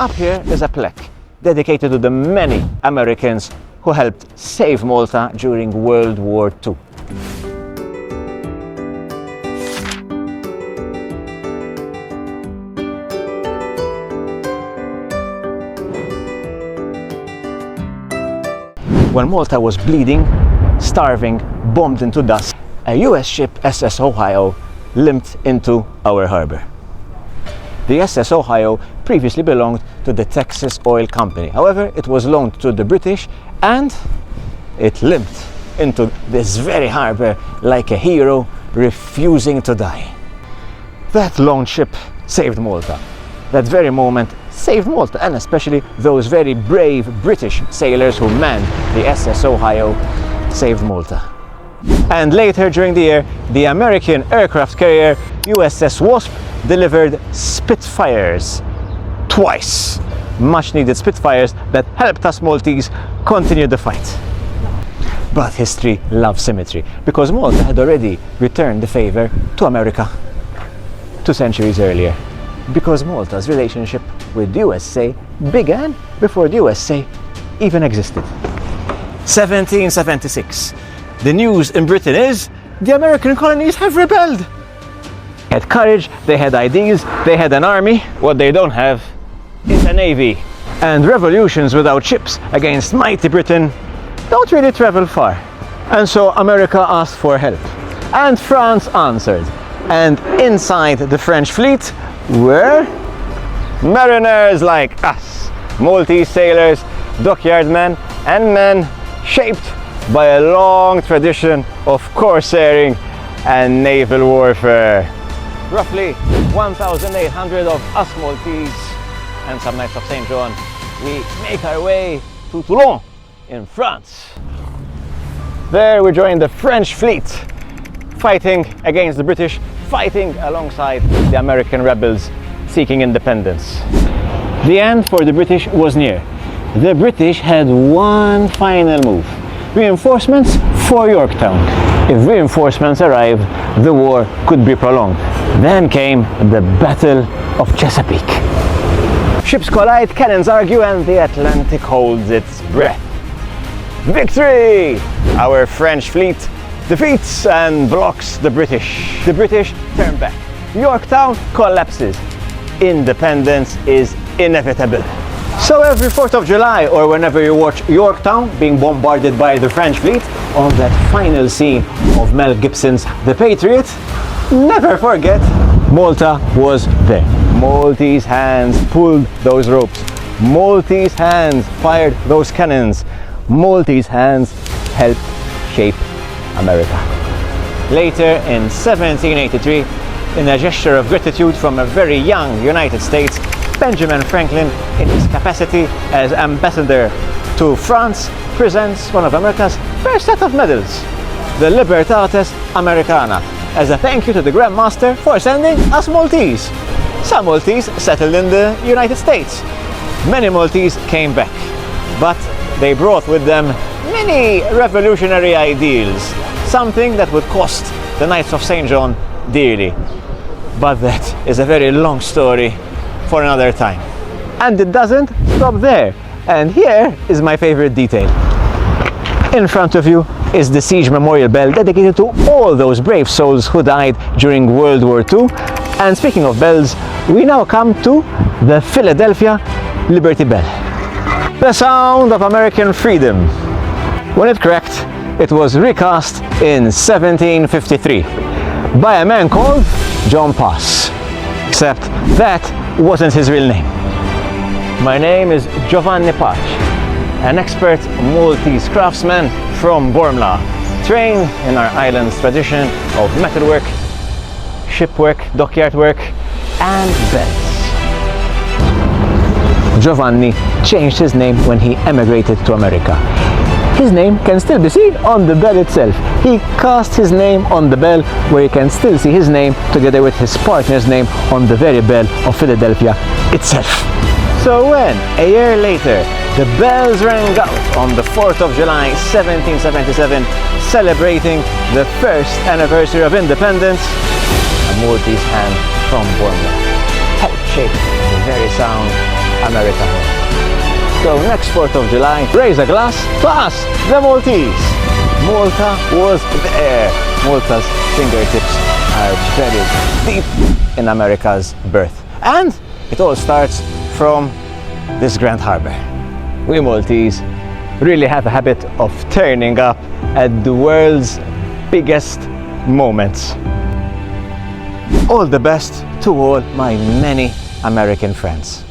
Up here is a plaque dedicated to the many Americans who helped save Malta during World War II. When Malta was bleeding, starving, bombed into dust, a US ship, SS Ohio, limped into our harbor. The SS Ohio previously belonged to the Texas Oil Company. However, it was loaned to the British and it limped into this very harbor like a hero refusing to die. That loaned ship saved Malta. That very moment saved Malta, and especially those very brave British sailors who manned the SS Ohio saved Malta. And later during the year, the American aircraft carrier USS Wasp delivered Spitfires twice. Much needed Spitfires that helped us Maltese continue the fight. But history loves symmetry, because Malta had already returned the favor to America 2 centuries earlier. Because Malta's relationship with the USA began before the USA even existed. 1776. The news in Britain is the American colonies have rebelled. They had courage, they had ideals, they had an army. What they don't have is a navy. And revolutions without ships against mighty Britain don't really travel far. And so America asked for help. And France answered. And inside the French fleet were mariners like us, Maltese sailors, dockyard men, and men shaped by a long tradition of corsairing and naval warfare. Roughly 1,800 of us Maltese and some Knights of St. John, we make our way to Toulon in France. There we join the French fleet, fighting against the British, fighting alongside the American rebels seeking independence. The end for the British was near. The British had one final move: reinforcements for Yorktown. If reinforcements arrived, the war could be prolonged. Then came the Battle of Chesapeake. Ships collide, cannons argue, and the Atlantic holds its breath. Victory! Our French fleet defeats and blocks the British. The British turn back. Yorktown collapses. Independence is inevitable. So every 4th of July, or whenever you watch Yorktown being bombarded by the French fleet, on that final scene of Mel Gibson's The Patriot, never forget, Malta was there. Maltese hands pulled those ropes. Maltese hands fired those cannons. Maltese hands helped shape America. Later in 1783, in a gesture of gratitude from a very young United States, Benjamin Franklin, in his capacity as ambassador to France, presents one of America's first set of medals, the Libertates Americana, as a thank you to the Grand Master for sending us Maltese. Some Maltese settled in the United States. Many Maltese came back, but they brought with them many revolutionary ideals, something that would cost the Knights of St. John dearly. But that is a very long story for another time. And it doesn't stop there. And here is my favorite detail. In front of you is the Siege Memorial Bell, dedicated to all those brave souls who died during World War II. And speaking of bells, we now come to the Philadelphia Liberty Bell. The sound of American freedom. When it cracked, it was recast in 1753 by a man called John Pass. Except that wasn't his real name. My name is Giovanni Pace, an expert Maltese craftsman from Bormla, trained in our island's tradition of metalwork, shipwork, dockyard work, and bells. Giovanni changed his name when he emigrated to America. His name can still be seen on the bell itself. He cast his name on the bell, where you can still see his name together with his partner's name on the very bell of Philadelphia itself. So when, a year later, the bells rang out on the 4th of July 1777, celebrating the first anniversary of independence, a Maltese hand from Bormla helped shape the very sound America home. So next 4th of July, raise a glass to us, the Maltese. Malta was there. Malta's fingertips are buried deep in America's birth. And it all starts from this grand harbor. We Maltese really have a habit of turning up at the world's biggest moments. All the best to all my many American friends.